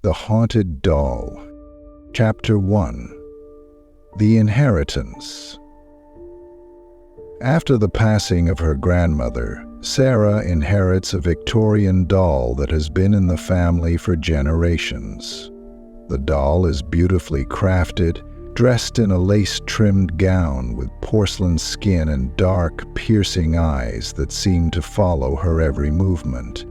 The Haunted Doll. Chapter 1. The Inheritance. After the passing of her grandmother, Sarah inherits a Victorian doll that has been in the family for generations. The doll is beautifully crafted, dressed in a lace-trimmed gown with porcelain skin and dark, piercing eyes that seem to follow her every movement.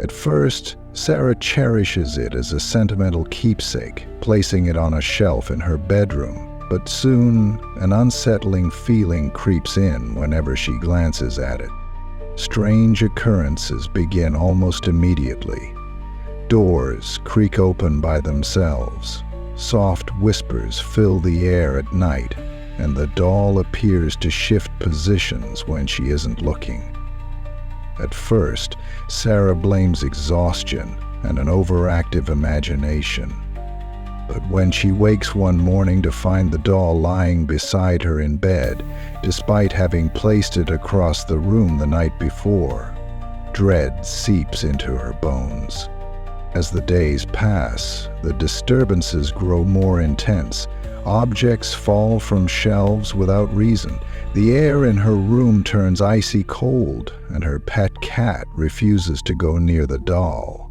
At first, Sarah cherishes it as a sentimental keepsake, placing it on a shelf in her bedroom, but soon an unsettling feeling creeps in whenever she glances at it. Strange occurrences begin almost immediately. Doors creak open by themselves. Soft whispers fill the air at night, and the doll appears to shift positions when she isn't looking. At first, Sarah blames exhaustion and an overactive imagination. But when she wakes one morning to find the doll lying beside her in bed, despite having placed it across the room the night before, dread seeps into her bones. As the days pass, the disturbances grow more intense. Objects fall from shelves without reason. The air in her room turns icy cold, and her pet cat refuses to go near the doll.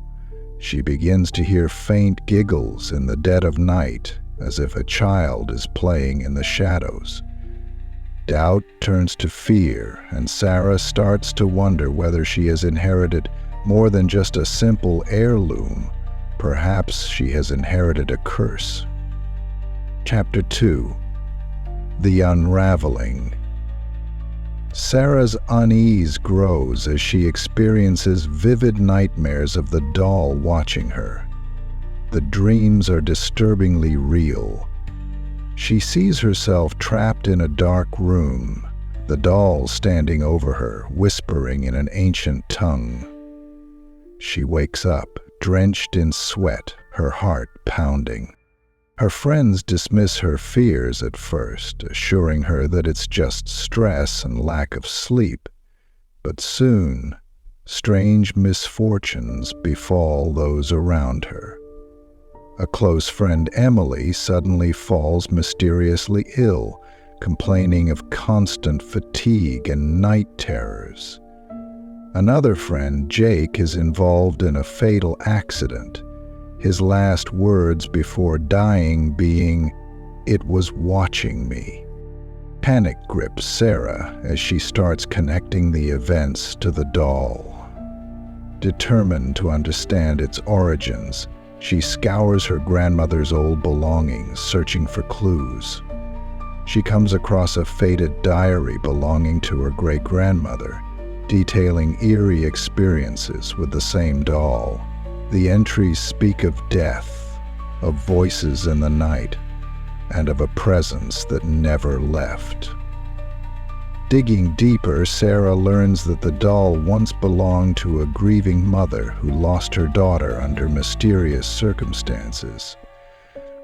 She begins to hear faint giggles in the dead of night, as if a child is playing in the shadows. Doubt turns to fear, and Sarah starts to wonder whether she has inherited more than just a simple heirloom. Perhaps she has inherited a curse. Chapter 2. The Unraveling. Sarah's unease grows as she experiences vivid nightmares of the doll watching her. The dreams are disturbingly real. She sees herself trapped in a dark room, the doll standing over her, whispering in an ancient tongue. She wakes up, drenched in sweat, her heart pounding. Her friends dismiss her fears at first, assuring her that it's just stress and lack of sleep. But soon, strange misfortunes befall those around her. A close friend, Emily, suddenly falls mysteriously ill, complaining of constant fatigue and night terrors. Another friend, Jake, is involved in a fatal accident, his last words before dying being, "It was watching me." Panic grips Sarah as she starts connecting the events to the doll. Determined to understand its origins, she scours her grandmother's old belongings, searching for clues. She comes across a faded diary belonging to her great-grandmother, detailing eerie experiences with the same doll. The entries speak of death, of voices in the night, and of a presence that never left. Digging deeper, Sarah learns that the doll once belonged to a grieving mother who lost her daughter under mysterious circumstances.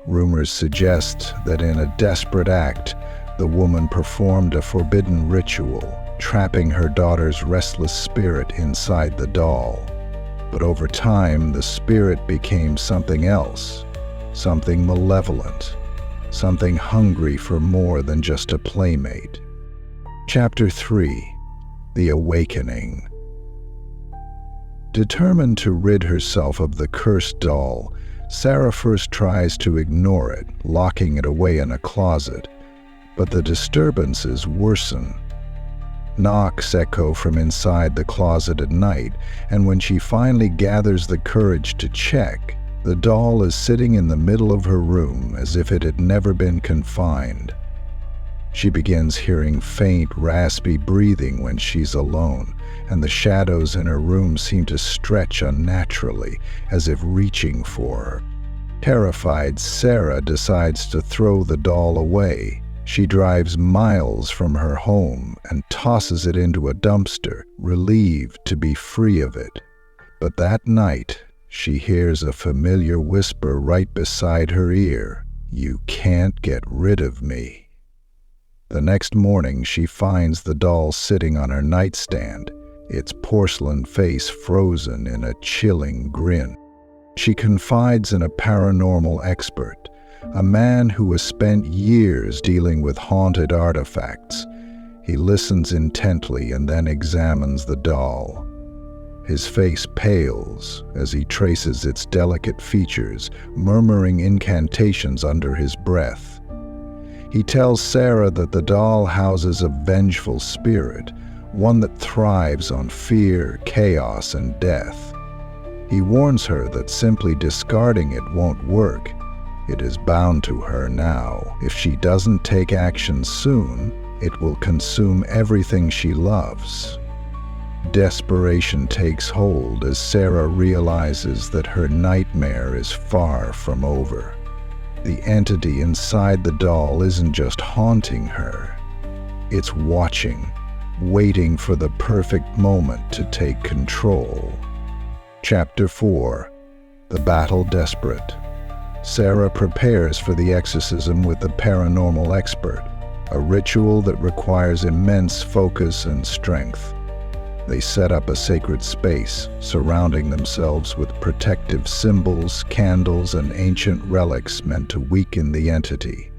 Rumors suggest that in a desperate act, the woman performed a forbidden ritual, trapping her daughter's restless spirit inside the doll. But over time, the spirit became something else, something malevolent, something hungry for more than just a playmate. Chapter 3. The Awakening. Determined to rid herself of the cursed doll, Sarah first tries to ignore it, locking it away in a closet. But the disturbances worsen. Knocks echo from inside the closet at night, and when she finally gathers the courage to check, the doll is sitting in the middle of her room as if it had never been confined. She begins hearing faint, raspy breathing when she's alone, and the shadows in her room seem to stretch unnaturally, as if reaching for her. Terrified, Sarah decides to throw the doll away. She drives miles from her home and tosses it into a dumpster, relieved to be free of it. But that night, she hears a familiar whisper right beside her ear, "You can't get rid of me." The next morning, she finds the doll sitting on her nightstand, its porcelain face frozen in a chilling grin. She confides in a paranormal expert, a man who has spent years dealing with haunted artifacts. He listens intently and then examines the doll. His face pales as he traces its delicate features, murmuring incantations under his breath. He tells Sarah that the doll houses a vengeful spirit, one that thrives on fear, chaos, and death. He warns her that simply discarding it won't work. It is bound to her now. If she doesn't take action soon, it will consume everything she loves. Desperation takes hold as Sarah realizes that her nightmare is far from over. The entity inside the doll isn't just haunting her. It's watching, waiting for the perfect moment to take control. Chapter 4. The Battle Desperate. Sarah prepares for the exorcism with the paranormal expert, a ritual that requires immense focus and strength. They set up a sacred space, surrounding themselves with protective symbols, candles, and ancient relics meant to weaken the entity.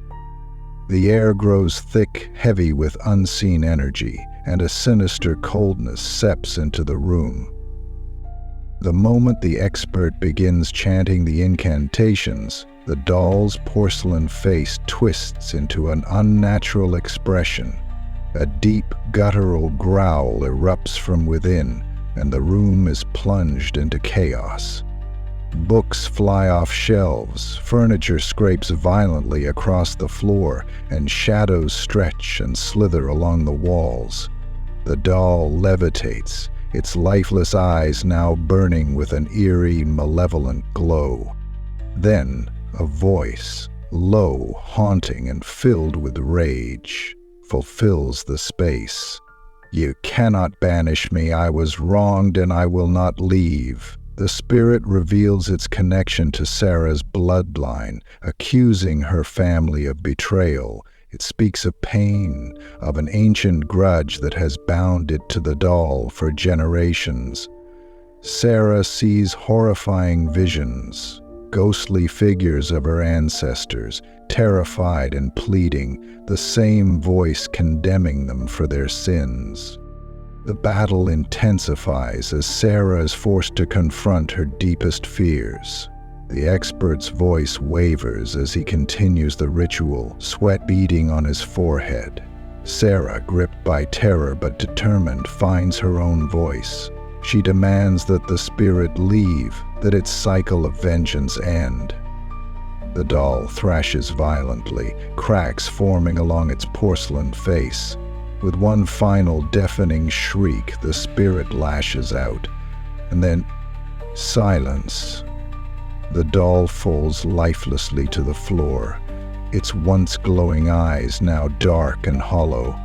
The air grows thick, heavy with unseen energy, and a sinister coldness seeps into the room. The moment the expert begins chanting the incantations, the doll's porcelain face twists into an unnatural expression. A deep, guttural growl erupts from within, and the room is plunged into chaos. Books fly off shelves, furniture scrapes violently across the floor, and shadows stretch and slither along the walls. The doll levitates, its lifeless eyes now burning with an eerie, malevolent glow. Then, a voice, low, haunting, and filled with rage, fulfills the space. "You cannot banish me. I was wronged and I will not leave." The spirit reveals its connection to Sarah's bloodline, accusing her family of betrayal. It speaks of pain, of an ancient grudge that has bound it to the doll for generations. Sarah sees horrifying visions, ghostly figures of her ancestors, terrified and pleading, the same voice condemning them for their sins. The battle intensifies as Sarah is forced to confront her deepest fears. The expert's voice wavers as he continues the ritual, sweat beading on his forehead. Sarah, gripped by terror but determined, finds her own voice. She demands that the spirit leave, that its cycle of vengeance end. The doll thrashes violently, cracks forming along its porcelain face. With one final deafening shriek, the spirit lashes out, and then silence. The doll falls lifelessly to the floor, its once glowing eyes now dark and hollow.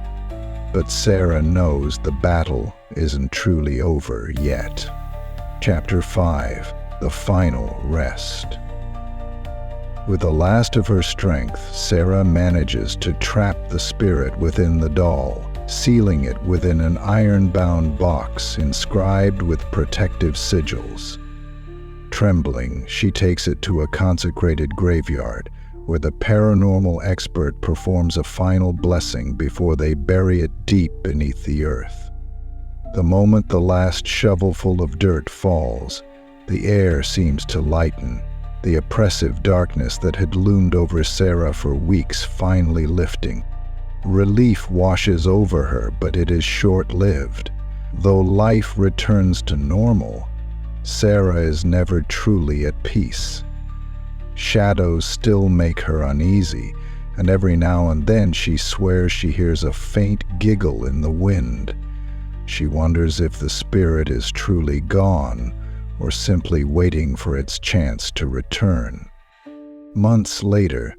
But Sarah knows the battle isn't truly over yet. Chapter 5. The Final Rest. With the last of her strength, Sarah manages to trap the spirit within the doll, sealing it within an iron-bound box inscribed with protective sigils. Trembling, she takes it to a consecrated graveyard, where the paranormal expert performs a final blessing before they bury it deep beneath the earth. The moment the last shovelful of dirt falls, the air seems to lighten, the oppressive darkness that had loomed over Sarah for weeks finally lifting. Relief washes over her, but it is short-lived. Though life returns to normal, Sarah is never truly at peace. Shadows still make her uneasy, and every now and then she swears she hears a faint giggle in the wind. She wonders if the spirit is truly gone, or simply waiting for its chance to return. Months later,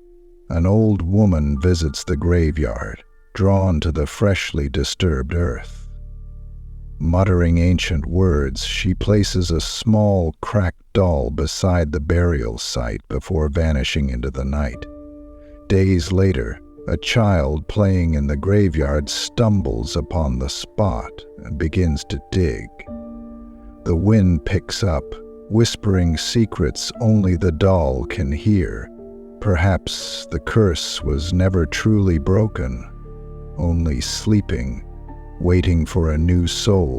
an old woman visits the graveyard, drawn to the freshly disturbed earth. Muttering ancient words, she places a small, cracked doll beside the burial site before vanishing into the night. Days later, a child playing in the graveyard stumbles upon the spot and begins to dig. The wind picks up, whispering secrets only the doll can hear. Perhaps the curse was never truly broken, only sleeping, waiting for a new soul.